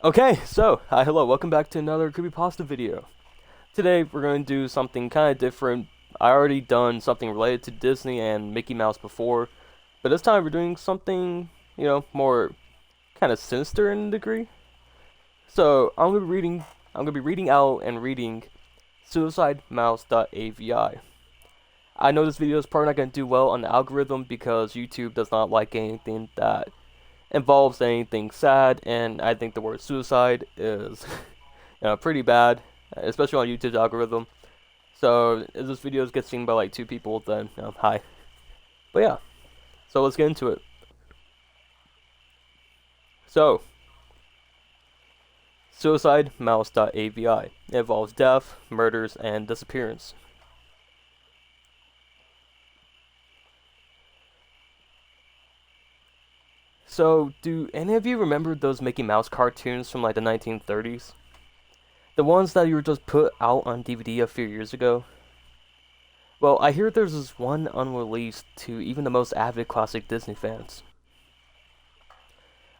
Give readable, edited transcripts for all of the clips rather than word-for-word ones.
Okay, so, hi, hello, welcome back to another Creepypasta video. Today, we're going to do something kind of different. I already done something related to Disney and Mickey Mouse before, but this time we're doing something, more kind of sinister in degree. So, I'm gonna be reading out and reading Suicide Mouse.Avi. I know this video is probably not going to do well on the algorithm because YouTube does not like anything that involves anything sad, and I think the word suicide is pretty bad, especially on YouTube's algorithm. So if this video gets seen by like 2 people, then hi. But yeah, so let's get into it. So, Suicide Mouse.Avi. It involves death, murders, and disappearance. So, do any of you remember those Mickey Mouse cartoons from like the 1930s? The ones that you were just put out on DVD a few years ago? Well, I hear there's this one unreleased to even the most avid classic Disney fans.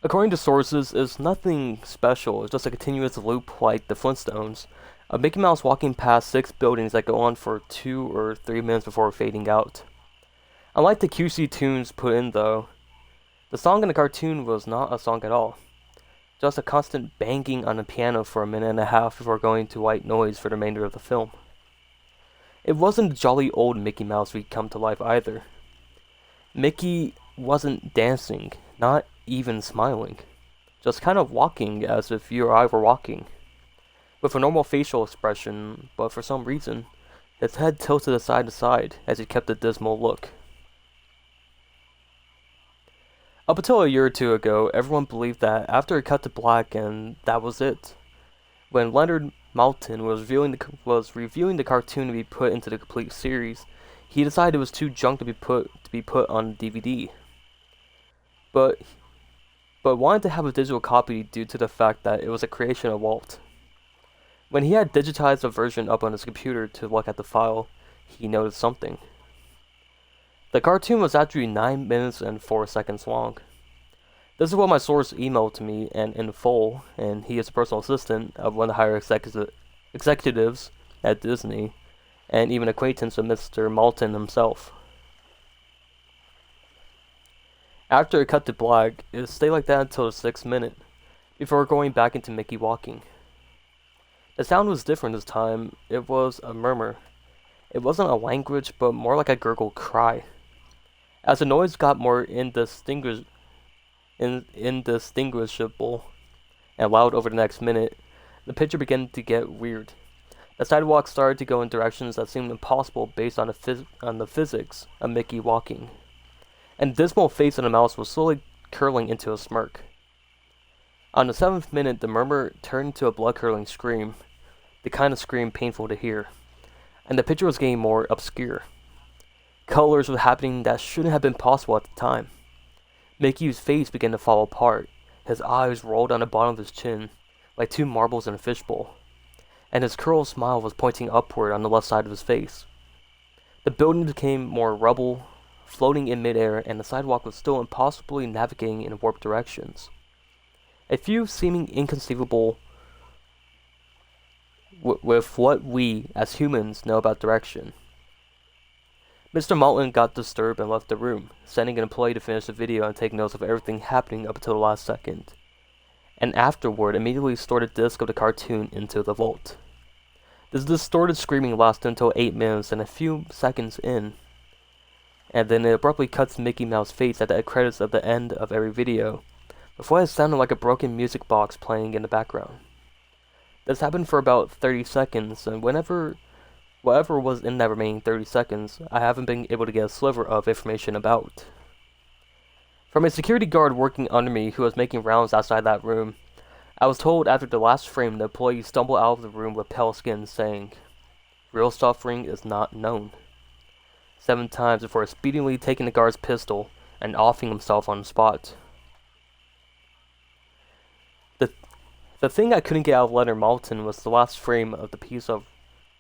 According to sources, it's nothing special, it's just a continuous loop like the Flintstones, of Mickey Mouse walking past 6 buildings that go on for 2 or 3 minutes before fading out. Unlike the QC tunes put in though, the song in the cartoon was not a song at all. Just a constant banging on the piano for a minute and a half before going to white noise for the remainder of the film. It wasn't the jolly old Mickey Mouse we'd come to life either. Mickey wasn't dancing, not even smiling. Just kind of walking as if you or I were walking. With a normal facial expression, but for some reason, his head tilted side to side as he kept a dismal look. Up until a year or two ago, everyone believed that after it cut to black and that was it. When Leonard Maltin was reviewing the cartoon to be put into the complete series, he decided it was too junk to be put on DVD. But wanted to have a digital copy due to the fact that it was a creation of Walt. When he had digitized a version up on his computer to look at the file, he noticed something. The cartoon was actually 9 minutes and 4 seconds long. This is what my source emailed to me and in full, and he is a personal assistant of one of the higher executives at Disney, and even acquaintance of Mr. Maltin himself. After it cut to black, it stayed like that until the 6th minute, before going back into Mickey walking. The sound was different this time. It was a murmur. It wasn't a language, but more like a gurgled cry. As the noise got more indistinguishable and loud over the next minute, the picture began to get weird. The sidewalk started to go in directions that seemed impossible based on the physics of Mickey walking. And the dismal face of the mouse was slowly curling into a smirk. On the 7th minute, the murmur turned into a blood-curdling scream, the kind of scream painful to hear, and the picture was getting more obscure. Colors were happening that shouldn't have been possible at the time. Mickey's face began to fall apart. His eyes rolled on the bottom of his chin, like 2 marbles in a fishbowl, and his curled smile was pointing upward on the left side of his face. The building became more rubble, floating in midair, and the sidewalk was still impossibly navigating in warped directions. A few seeming inconceivable with what we, as humans, know about direction. Mr. Maltin got disturbed and left the room, sending an employee to finish the video and take notes of everything happening up until the last second, and afterward immediately stored a disc of the cartoon into the vault. This distorted screaming lasted until 8 minutes and a few seconds in, and then it abruptly cuts Mickey Mouse's face at the credits of the end of every video, before it sounded like a broken music box playing in the background. This happened for about 30 seconds, and whatever was in that remaining 30 seconds, I haven't been able to get a sliver of information about. From a security guard working under me who was making rounds outside that room, I was told after the last frame the employee stumbled out of the room with pale skin saying, "Real suffering is not known," 7 times before speedily taking the guard's pistol and offing himself on the spot. The thing I couldn't get out of Leonard Maltin was the last frame of the piece of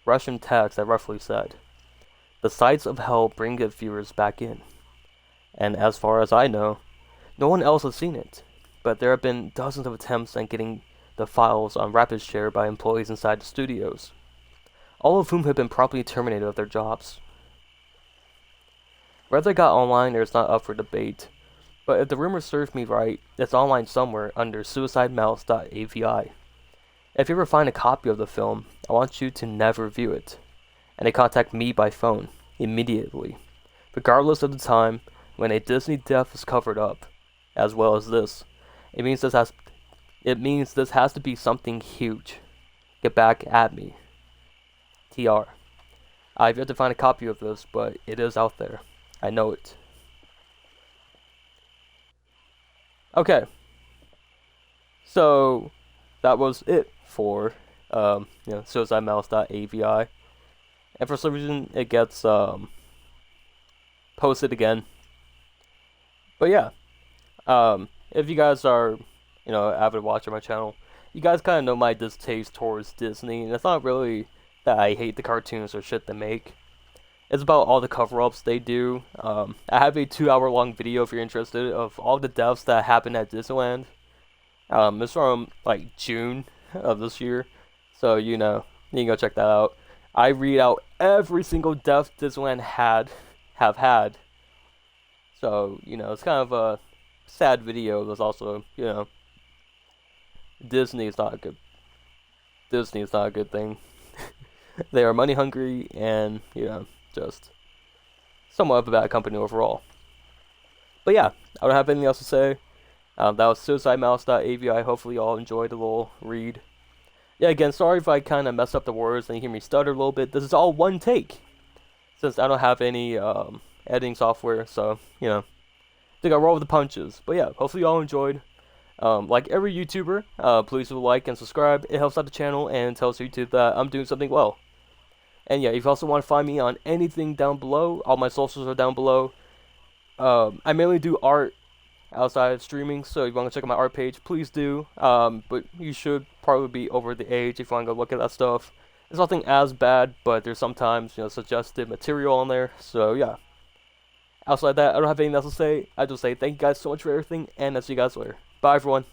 Russian text that roughly said, "The sights of hell bring its viewers back in." And as far as I know, no one else has seen it, but there have been dozens of attempts at getting the files on rapid share by employees inside the studios, all of whom had been promptly terminated of their jobs. Whether it got online is not up for debate, but if the rumors serve me right, it's online somewhere under Mouse.Avi. If you ever find a copy of the film, I want you to never view it, and to contact me by phone, immediately, regardless of the time when a Disney death is covered up, as well as this. It means this has to be something huge. Get back at me. TR. I've yet to find a copy of this, but it is out there. I know it. Okay. So that was it for suicidemouse.avi. And for some reason it gets posted again. But yeah. If you guys are, avid watcher of my channel, you guys kind of know my distaste towards Disney, and it's not really that I hate the cartoons or shit they make. It's about all the cover-ups they do. I have a 2-hour-long video if you're interested of all the deaths that happened at Disneyland. It's from like June of this year, so you can go check that out. I read out every single death Disneyland have had. So it's kind of a sad video. There's also Disney is not a good thing. They are money hungry and just somewhat of a bad company overall. But yeah, I don't have anything else to say. That was suicidemouse.avi. Hopefully you all enjoyed the little read. Yeah, again, sorry if I kind of mess up the words and you hear me stutter a little bit. This is all one take, since I don't have any editing software, so I think I roll with the punches. But yeah, hopefully you all enjoyed. Like every YouTuber, please do like and subscribe. It helps out the channel and tells YouTube that I'm doing something well. And yeah, if you also want to find me on anything down below, all my socials are down below. I mainly do art outside of streaming, so if you want to check out my art page, please do. But you should probably be over the age if you want to go look at that stuff. It's nothing as bad, but there's sometimes suggested material on there. So yeah. Outside that, I don't have anything else to say. I just say thank you guys so much for everything, and I'll see you guys later. Bye, everyone.